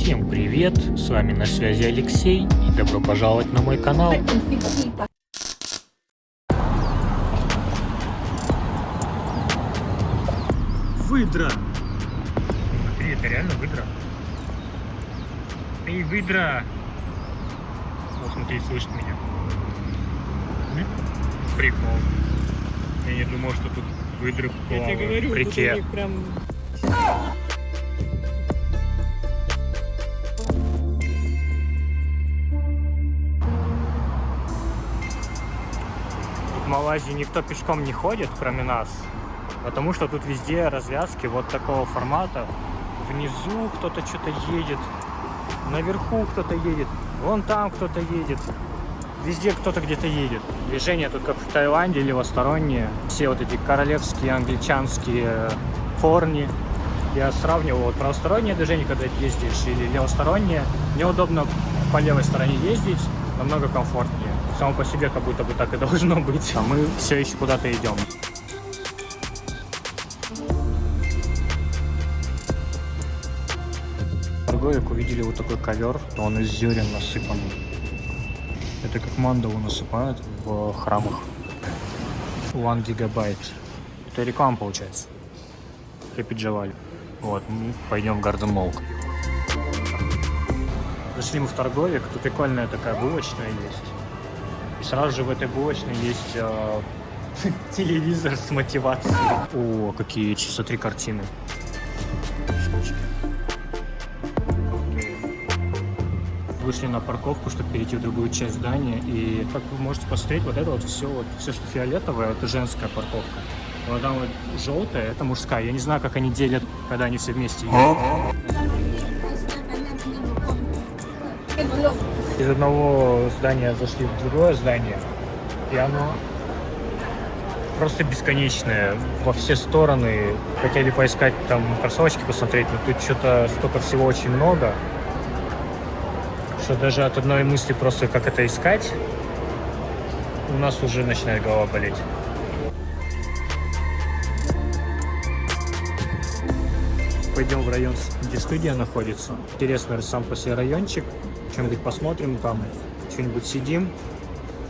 Всем привет, с вами на связи Алексей и добро пожаловать на мой канал. Выдра! Смотри, это реально выдра. Эй, выдра! Вот смотри, слышит меня. Прикол. Я не думал, что тут выдры плавают в реке. Тут прям... В Малайзии никто пешком не ходит, кроме нас, потому что тут везде развязки вот такого формата. Внизу кто-то что-то едет, наверху кто-то едет, вон там кто-то едет. Везде кто-то где-то едет. Движение тут как в Таиланде левостороннее. Все вот эти королевские англичанские формы. Я сравнивал вот правостороннее движение, когда ездишь, или левостороннее. Неудобно по левой стороне ездить, намного комфортнее. Само по себе как будто бы так и должно быть. А мы все еще куда-то идем. Торговик увидели вот такой ковер, он из зерен насыпанный. Это как мандалу насыпают в храмах. 1 гигабайт. Это реклама получается. Happy Jawali. Вот, мы пойдем в Garden Mall. Зашли мы в торговик, тут прикольная такая булочная есть. И сразу же в этой булочной есть телевизор с мотивацией. О, какие, смотри, картины. Штучки. Вышли на парковку, чтобы перейти в другую часть здания. И как вы можете посмотреть, вот это вот все, что фиолетовое, это женская парковка. Вот там вот желтая, это мужская. Я не знаю, как они делят, когда они все вместе едут. Из одного здания зашли в другое здание, и оно просто бесконечное. Во все стороны. Хотели поискать там кроссовочки посмотреть, но тут что-то столько всего очень много, что даже от одной мысли просто как это искать, у нас уже начинает голова болеть. Пойдем в район, где студия находится. Интересный сам по себе райончик. Что-нибудь посмотрим там, что-нибудь сидим.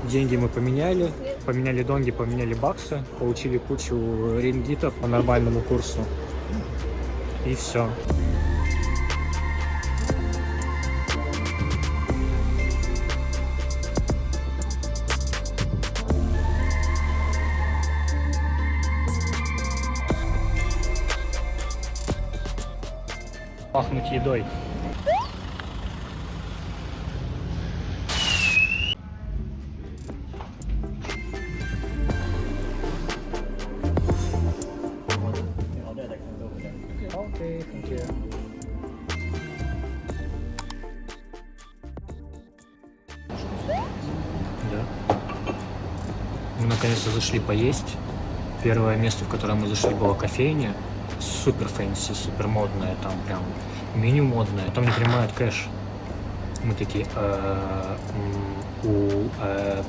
Деньги мы поменяли. Поменяли донги, поменяли баксы. Получили кучу рингитов по нормальному курсу. И все. Пахнуть едой. Окей, thank you. Да. Мы наконец-то зашли поесть. Первое место, в которое мы зашли, была кофейня. Супер фэнси, супер модная, там прям меню модное, там не принимают кэш. Мы такие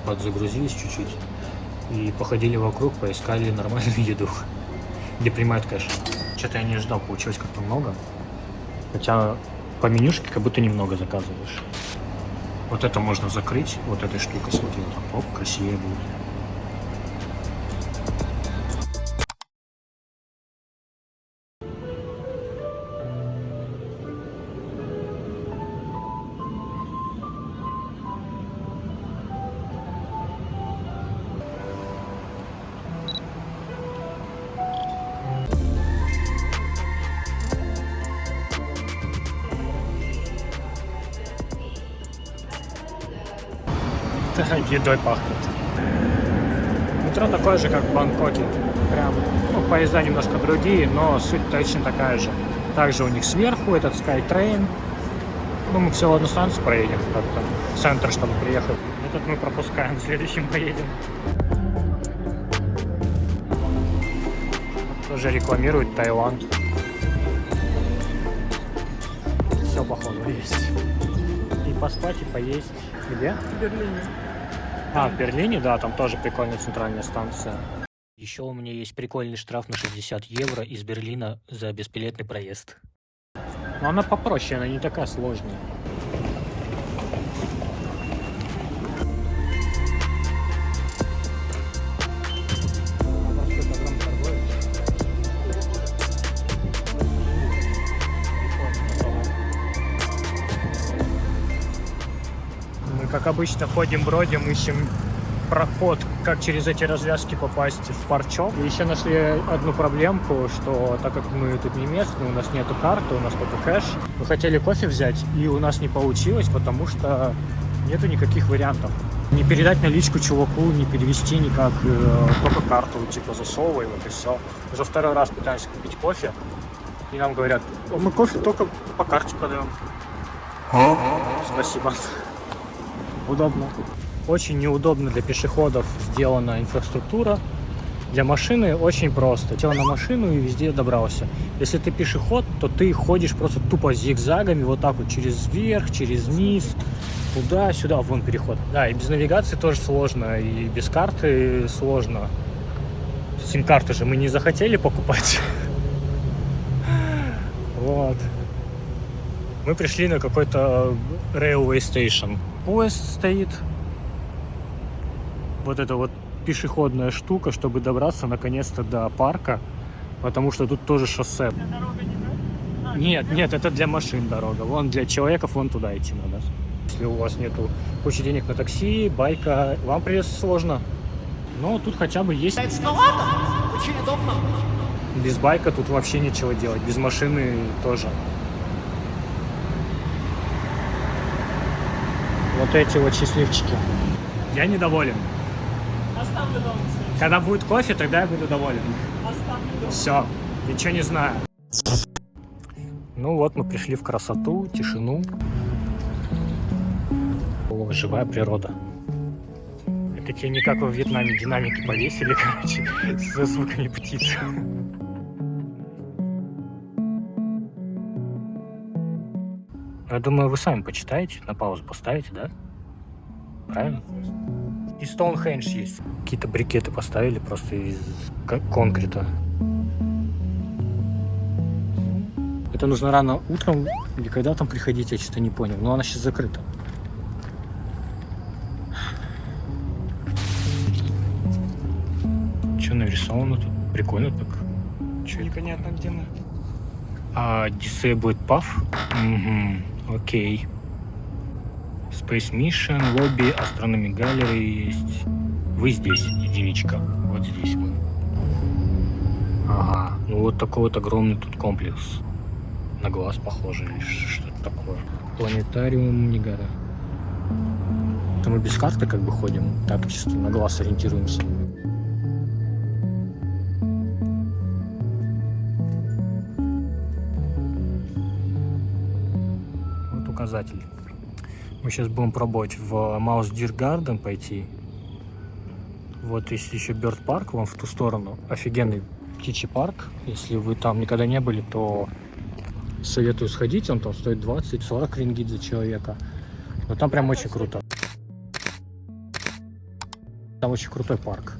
подзагрузились чуть-чуть и походили вокруг, поискали нормальную еду, где принимают кэш. Что-то я не ожидал, получилось как-то много, хотя по менюшке как будто немного заказываешь. Вот это можно закрыть, вот этой штукой, смотри, вот так, оп, красивее будет. Едой пахнет. Метро такое же, как в Бангкоке. Прям, поезда немножко другие, но суть точно такая же. Также у них сверху этот SkyTrain. Мы всего одну станцию проедем как-то в центр, чтобы приехать. Этот мы пропускаем, в следующем поедем. Тоже рекламируют Таиланд. Все походу есть. И поспать, и поесть. Где? В Берлине. А, в Берлине, да, там тоже прикольная центральная станция. Еще у меня есть прикольный штраф на 60 евро из Берлина за бесплатный проезд. Но она попроще, она не такая сложная. Мы, как обычно, ходим-бродим, ищем проход, как через эти развязки попасть в парчок. И еще нашли одну проблемку, что так как мы тут не местные, у нас нету карты, у нас только кэш. Мы хотели кофе взять, и у нас не получилось, потому что нету никаких вариантов. Не передать наличку чуваку, не перевести никак, только карту, типа засовывай, вот и все. Уже второй раз пытаемся купить кофе, и нам говорят, мы кофе только по карте продаем. Спасибо. Удобно. Очень неудобно для пешеходов сделана инфраструктура. Для машины очень просто. Сел на машину и везде добрался. Если ты пешеход, то ты ходишь просто тупо зигзагами, вот так вот через верх, через низ, туда-сюда, вон переход. Да, и без навигации тоже сложно, и без карты сложно. Сим-карту же мы не захотели покупать. Вот. Мы пришли на какой-то railway station. Поезд стоит. Вот это вот пешеходная штука, чтобы добраться наконец-то до парка, потому что тут тоже шоссе. Нет, это для машин дорога. Вон для человеков, вон туда идти надо. Если у вас нету кучи денег на такси, байка, вам придется сложно. Но тут хотя бы есть. Очень удобно. Без байка тут вообще нечего делать, без машины тоже. Вот эти вот счастливчики. Я недоволен. Оставлю дома. Когда будет кофе, тогда я буду доволен. Оставлю дома. Все, ничего не знаю. Ну вот, мы пришли в красоту, тишину. О, живая природа. Это тебе не как во Вьетнаме динамики повесили, короче, со звуками птиц. Я думаю, вы сами почитаете, на паузу поставите, да? Правильно? И Стоунхендж есть. Какие-то брикеты поставили просто из конкрита. Это нужно рано утром или когда там приходить, я что-то не понял. Но она сейчас закрыта. Что нарисовано тут? Прикольно так. Че непонятно где мы? Disabled Path? Угу, окей. Space Mission, лобби, Astronomy Gallery есть. Вы здесь, единичка. Вот здесь вы. Ага, ну вот такой вот огромный тут комплекс. На глаз похоже или что-то такое. Планетариум Нигара. Это мы без карты как бы ходим, так чисто на глаз ориентируемся. Вот указатель. Мы сейчас будем пробовать в Mouse Deer Garden пойти. Вот есть еще Bird Park, вон в ту сторону. Офигенный птичий парк. Если вы там никогда не были, то советую сходить. Он там стоит 20-40 рингит за человека. Но там прям очень круто. Там очень крутой парк.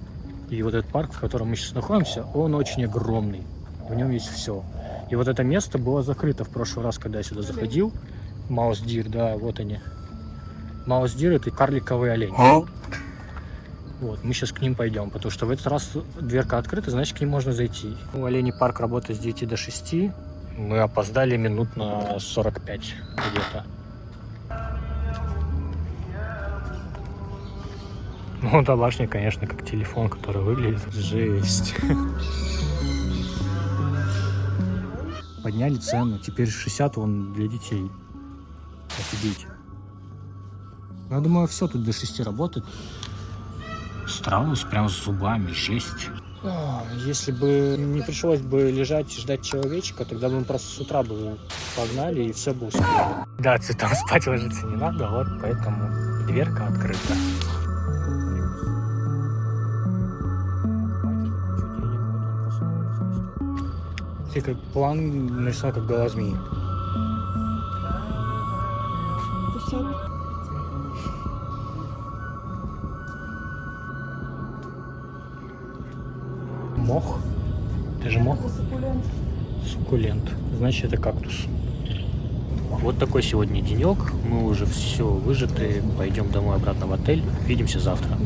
И вот этот парк, в котором мы сейчас находимся, он очень огромный. В нем есть все. И вот это место было закрыто в прошлый раз, когда я сюда заходил. Mouse Deer, да, вот они. Mouse Deer — это карликовые олени. Вот, мы сейчас к ним пойдем, потому что в этот раз дверка открыта, значит, к ним можно зайти. Оленей парк работает с 9 до 6. Мы опоздали минут на 45 где-то. Ну, домашний, конечно, как телефон, который выглядит. Жесть. Подняли цену, теперь 60 вон для детей. Офигеть. Я думаю, все тут до 6 работает. Страус прям с зубами, жесть. Если бы не пришлось бы лежать и ждать человечка, тогда бы мы просто с утра бы погнали и все бы успели. Да, цветам спать ложиться не надо, вот поэтому дверка открыта. И как план нарисован как голова змеи. Мох? Это же мох? Суккулент. Суккулент. Значит, это кактус. Вот такой сегодня денек. Мы уже все выжаты. Пойдем домой обратно в отель. Увидимся завтра.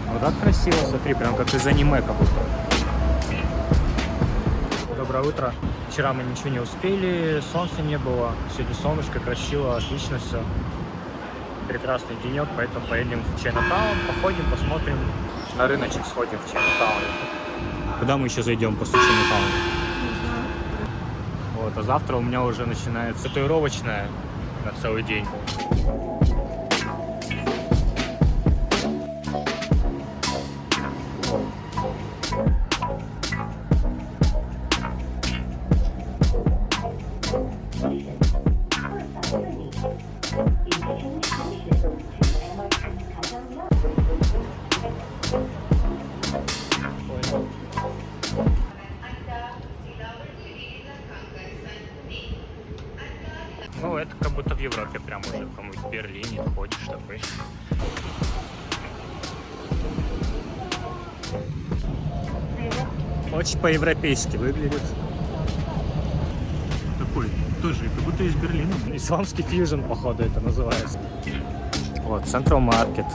Вот так красиво, смотри, прям как из аниме как будто. Доброе утро. Вчера мы ничего не успели, солнца не было. Сегодня солнышко, красиво, отлично все. Прекрасный денек, поэтому поедем в Чайнатаун, походим, посмотрим. На рыночек сходим в Чайнатаун. Куда мы еще зайдем после Чайнатауна? Вот, а завтра у меня уже начинается татуировочная на целый день. Ну, это как будто в Европе прям уже, кому-нибудь в Берлине ходишь такой. Очень по-европейски выглядит. Такой, тоже, как будто из Берлина. Исламский фьюжн, походу, это называется. Вот, Central Market.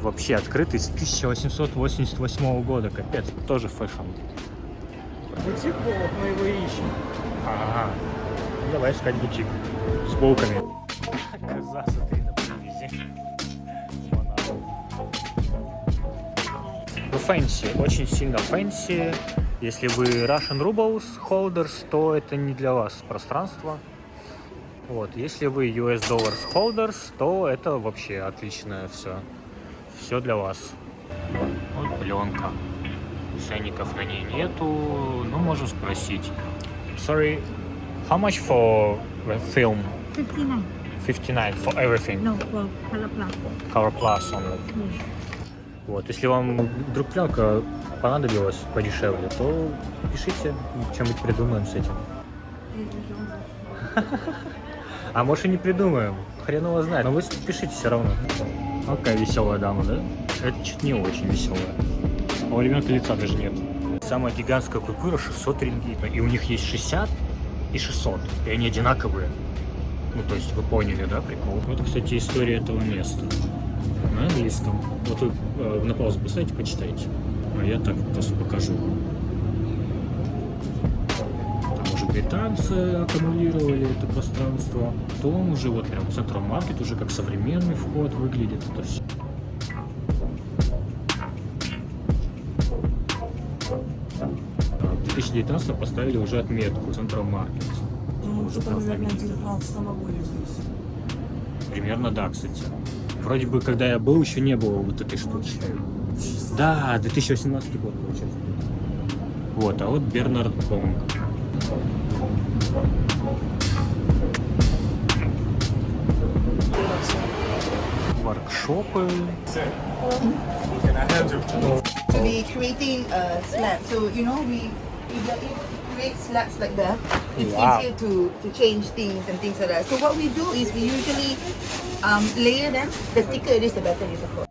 Вообще открытый с 1888 года, капец. Тоже фэшн. Бутик был, вот мы его ищем. Ага. Ну, давай искать бутик. С булками. Коза, смотри, на привязи. Ну, фэнси, очень сильно фэнси. Если вы Russian Rubles holders, то это не для вас пространство. Вот, если вы US Dollars holders, то это вообще отличное все. Все для вас. Вот пленка. Ценников на ней нету, но можем спросить. Sorry, how much for the film? 59. 59 for everything. No, for Color Plus. Color Plus only. Yes. Вот, если вам вдруг пленка понадобилась подешевле, то пишите, что-нибудь придумаем с этим. А может и не придумаем, хрен его знает, но вы пишите все равно. Какая веселая дама, да? Это чуть не очень веселая. А у ребенка лица даже нет. Самая гигантская купюра 600 рингит. И у них есть 60 и 600. И они одинаковые. Ну, то есть вы поняли, да, прикол? Вот, кстати, история этого места. На английском. Вот вы на паузу поставите, почитайте. А я так просто покажу. Там уже британцы аккумулировали это пространство. Потом уже вот прям Central Market уже как современный вход выглядит. Это все. В 2019 поставили уже отметку Central Market. Уже Наверное, 19 были здесь. Примерно, да, кстати. Вроде бы, когда я был, еще не было вот этой штуки. Да, 2018 год, получается. Вот, а вот Бернард Бонг. Воркшопы. To be creating a slab. So you know we create slabs like that. It's Wow. easier to change things and things like that. So what we do is we usually layer them. The thicker it is, the better it is, of course.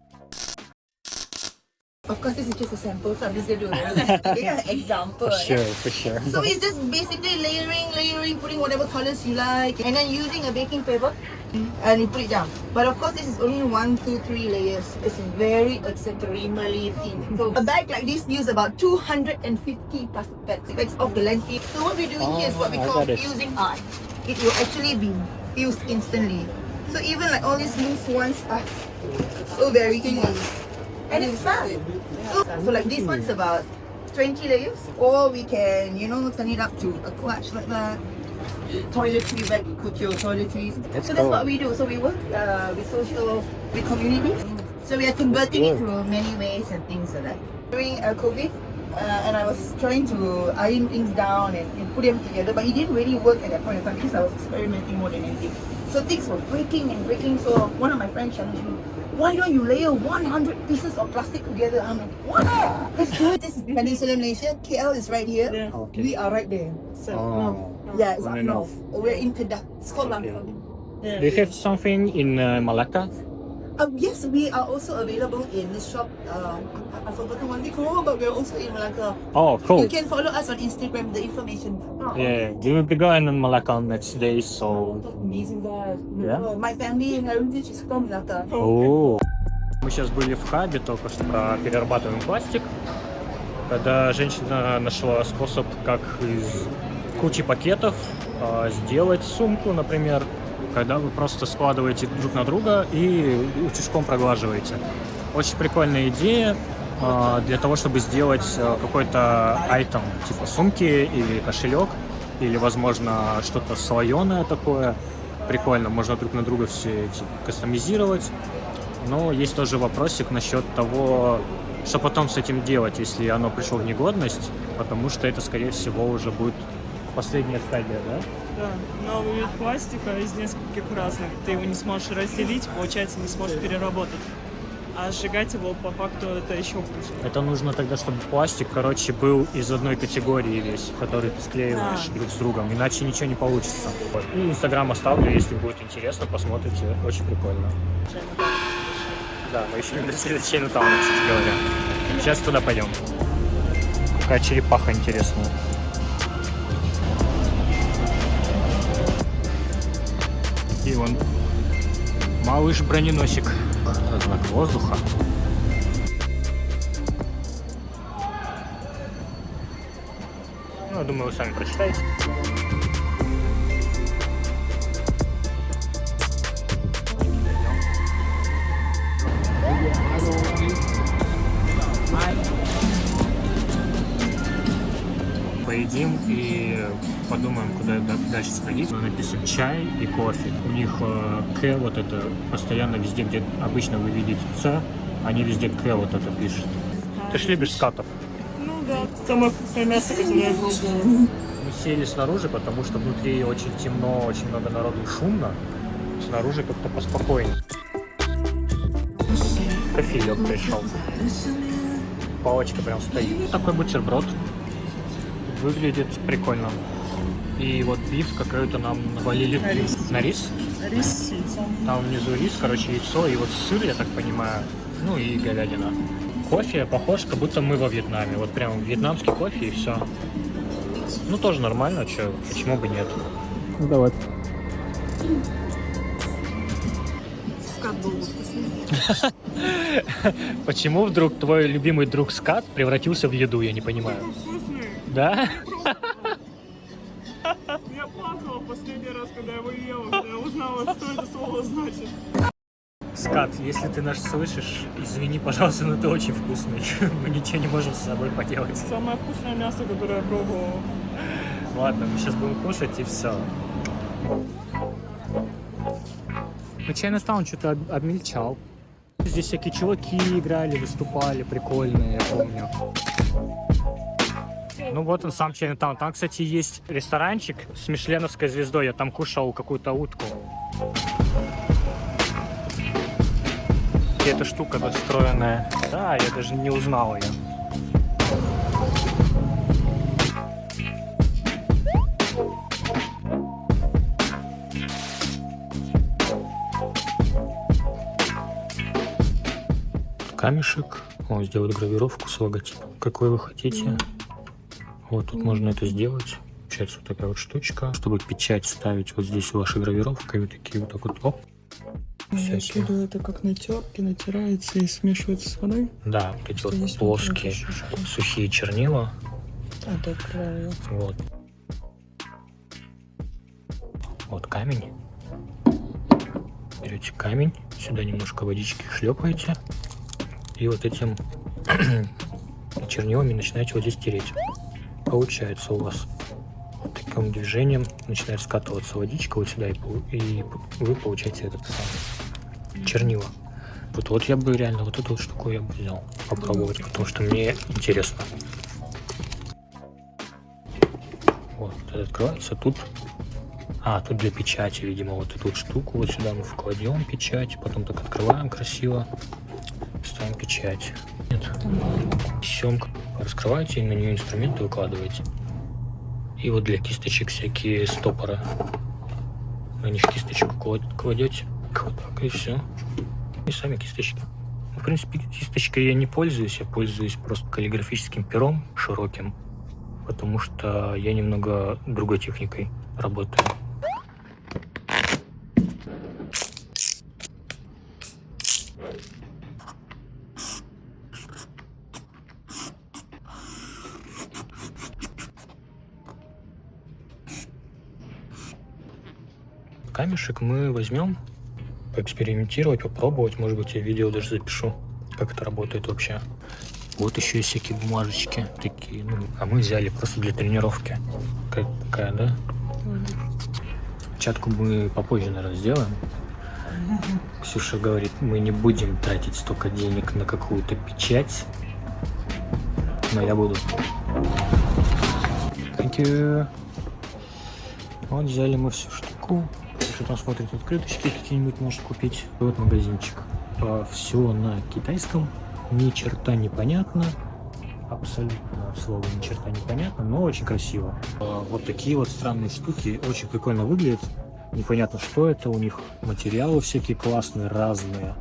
Of course, this is just a sample, so I'm just going to do an example. For sure. So it's just basically layering, putting whatever colors you like, and then using a baking paper, and you put it down. But of course, this is only 1, 2, 3 layers. It's very extremely thin. So a bag like this uses about 250 plastic bags of the length. So what we're doing here is what we I call got it. fusing art. It will actually be fused instantly. So even like all these loose ones are so very easy. And it's fast. So like this one's about 20 layers. Or we can, you know, turn it up to a clutch like that. Toiletry bag, you put your toiletries. That's So that's cool. what we do. So we work with communities. So we are converting it through many ways and things like that. During COVID, and I was trying to iron things down and put them together, but it didn't really work at that point in time because I was experimenting more than anything. So things were breaking and breaking. So one of my friends challenged me, why don't you layer 100 pieces of plastic together? I'm like, what? Let's do it. This is Peninsula Malaysia. KL is right here. Yeah. Okay. We are right there. So, Oh. no. Yeah, it's up Only north. We're in Kedah. It's called Langkawi. Yeah. Do you have something in Malacca? Yes, we are also available in this shop. I forgot what they call, but we're also in Malacca. Oh, cool. You can follow us on Instagram, the information. Yeah, we will be going in Malacca next day, so... Amazing guys. Yeah? My family heritage is from Malacca. О. Мы сейчас были в хабе, только что перерабатываем пластик. Когда женщина нашла способ, как из кучи пакетов сделать сумку, например, когда вы просто складываете друг на друга и утюжком проглаживаете. Очень прикольная идея для того, чтобы сделать какой-то айтем, типа сумки или кошелек, или, возможно, что-то слоеное такое. Прикольно, можно друг на друга все эти кастомизировать. Но есть тоже вопросик насчет того, что потом с этим делать, если оно пришло в негодность, потому что это, скорее всего, уже будет последняя стадия, да? Да, новый вид пластика из нескольких разных. Ты его не сможешь разделить, получается, не сможешь переработать. А сжигать его по факту это еще хуже. Это нужно тогда, чтобы пластик, короче, был из одной категории весь, который ты склеиваешь друг с другом, иначе ничего не получится. Вот. И Инстаграм оставлю, если будет интересно, посмотрите, очень прикольно. Да, мы еще не дошли до Чайнатауна, кстати говоря. Сейчас туда пойдем. Какая черепаха интересная. И вон малыш-броненосик. Знак воздуха. Ну, я думаю, вы сами прочитаете. Поедим и подумаем, куда дальше сходить. Написан чай и кофе. У них К вот это постоянно везде, где обычно вы видите С, они везде К вот это пишут. Ты ж любишь скатов? Ну да, самое вкусное мясо, которое я пробовала. Мы сели снаружи, потому что внутри очень темно, очень много народу и шумно. Снаружи как-то поспокойнее. Кофеек пришел. Палочка прям стоит. Такой бутерброд. Выглядит прикольно. И вот биф какой-то нам навалили на рис. Рис с яйцом. Там внизу рис, короче, яйцо и вот сыр, я так понимаю. Ну и говядина. Кофе похож, как будто мы во Вьетнаме. Вот прям вьетнамский кофе и все. Ну тоже нормально, чё, почему бы нет. Ну давай. Скат был вкусный. Почему вдруг твой любимый друг скат превратился в еду, я не понимаю. Вкусный. Да? Я плакала последний раз, когда его ела, когда я узнала, что это слово значит. Скат, если ты нас слышишь, извини, пожалуйста, но ты очень вкусный. Мы ничего не можем с собой поделать. Самое вкусное мясо, которое я пробовала. Ладно, мы сейчас будем кушать и все. Ну, Чайнатаун что-то обмельчал. Здесь всякие чуваки играли, выступали, прикольные, я помню. Ну вот он сам Чайнатаун. Там, кстати, есть ресторанчик с мишленовской звездой. Я там кушал какую-то утку. И эта штука достроенная. Да, я даже не узнал ее. Камешек. Он сделает гравировку с логотипом, какой вы хотите. Вот тут можно это сделать. Получается вот такая вот штучка. Чтобы печать ставить вот здесь ваша гравировка. И вот такие вот так вот оп. Имеешь в виду, это как на терке натирается и смешивается с водой? Да, вот эти вот Есть плоские сухие чернила. Это правильно. Вот. Вот камень. Берете камень, сюда немножко водички шлепаете. И вот этим чернилами начинаете вот здесь тереть. Получается у вас таким движением начинает скатываться водичка вот сюда, и вы получаете этот самый чернила. Вот я бы реально вот эту вот штуку я бы взял попробовать, потому что мне интересно. Вот, это открывается тут. А, тут для печати, видимо, вот эту вот штуку вот сюда мы вкладем печать, потом так открываем красиво, ставим печать. Нет. Съемка. Раскрываете и на нее инструменты выкладываете. И вот для кисточек всякие стопоры. На них кисточку кладете. Вот так, и все. И сами кисточки. В принципе, кисточкой я не пользуюсь, я пользуюсь просто каллиграфическим пером широким, потому что я немного другой техникой работаю. Камешек мы возьмем, поэкспериментировать, попробовать. Может быть, я видео даже запишу, как это работает вообще. Вот еще есть всякие бумажечки такие. Ну, а мы взяли просто для тренировки. Такая, да? Чатку мы попозже, наверное, сделаем. Ксюша говорит, мы не будем тратить столько денег на какую-то печать. Но я буду. Thank you. Вот взяли мы всю штуку. Что там смотрит, открыточки какие-нибудь может купить. Вот магазинчик. Все на китайском. Ни черта не понятно. Абсолютно от слова ни черта не понятно, но очень красиво. Вот такие вот странные штуки. Очень прикольно выглядят. Непонятно, что это. У них материалы всякие классные, разные.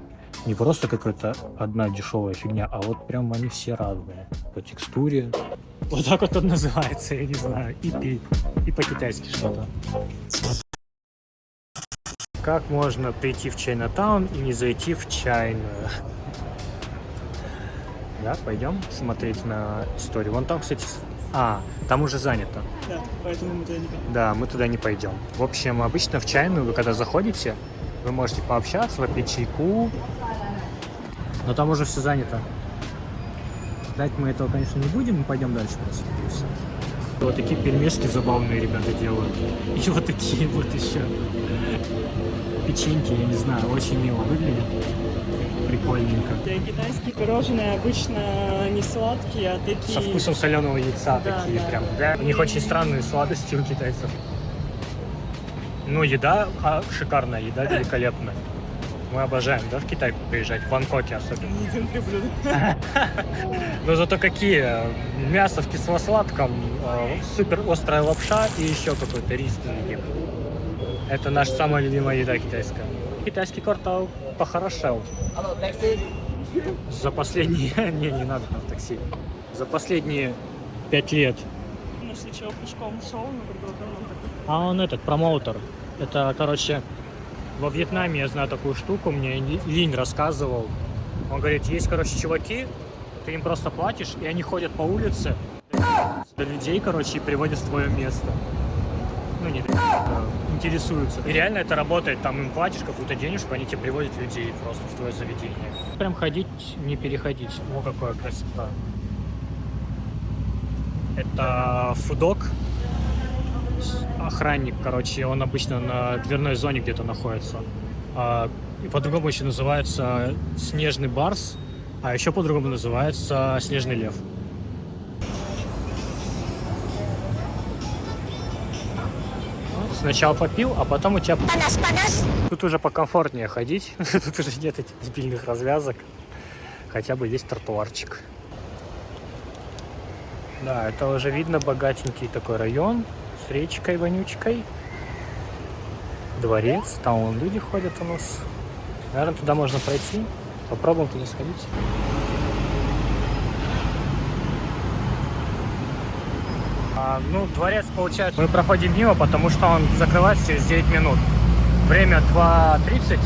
Не просто какая-то одна дешевая фигня, а вот прям они все разные. По текстуре. Вот так вот он называется, я не знаю. И по-китайски что-то. Как можно прийти в Чайнатаун и не зайти в чайную? Да, пойдем смотреть на историю. Вон там, кстати... А, там уже занято. Да, поэтому мы туда не пойдем. Да, мы туда не пойдем. В общем, обычно в чайную вы когда заходите, вы можете пообщаться, попить чайку. Но там уже все занято. Ждать мы этого, конечно, не будем, мы пойдем дальше просто. Вот такие пельмешки забавные ребята делают. И вот такие вот еще печеньки, я не знаю, очень мило выглядит. Прикольненько. Китайские пирожные обычно не сладкие, а такие... Со вкусом соленого яйца Да, такие да. прям. Да? У них очень странные сладости у китайцев. Ну, еда шикарная, еда великолепная. Мы обожаем, да, в Китай приезжать, в Бангкоке особенно. Единственное блюдо. Но зато какие? Мясо в кисло-сладком, супер острая лапша и еще какой-то рис для них. Это наша самая любимая еда китайская. Китайский квартал похорошел. За последние... Не надо на такси. За последние 5 лет. Мы сначала пешком шел, но предлагал нам такой. А он этот, промоутер. Это, короче, во Вьетнаме я знаю такую штуку, мне Линь рассказывал. Он говорит, есть, короче, чуваки, ты им просто платишь, и они ходят по улице до людей, короче, и приводят в твое место. Ну, не интересуются. И реально это работает, там им платишь какую-то денежку, они тебе приводят людей просто в твое заведение. Прям ходить, не переходить. О, какая красота. Это фудок. Охранник, короче, он обычно на дверной зоне где-то находится. И по-другому еще называется снежный барс, а еще по-другому называется снежный лев. Сначала попил, а потом у тебя... Тут уже покомфортнее ходить, тут уже нет этих дебильных развязок. Хотя бы есть тротуарчик. Да, это уже видно богатенький такой район. С речкой вонючкой. Дворец, там вон люди ходят у нас. Наверное, туда можно пройти. Попробуем туда сходить. Ну, дворец, получается, мы проходим мимо, потому что он закрывается через 9 минут. Время 2:30.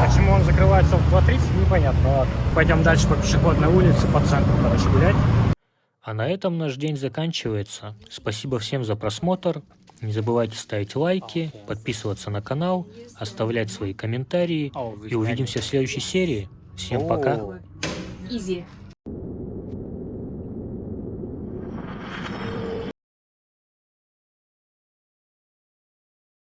Почему он закрывается в 2:30, непонятно. Ладно. Пойдем дальше по пешеходной улице, по центру, короче, гулять. А на этом наш день заканчивается. Спасибо всем за просмотр. Не забывайте ставить лайки, подписываться на канал, оставлять свои комментарии. И увидимся в следующей серии. Всем пока. Easy.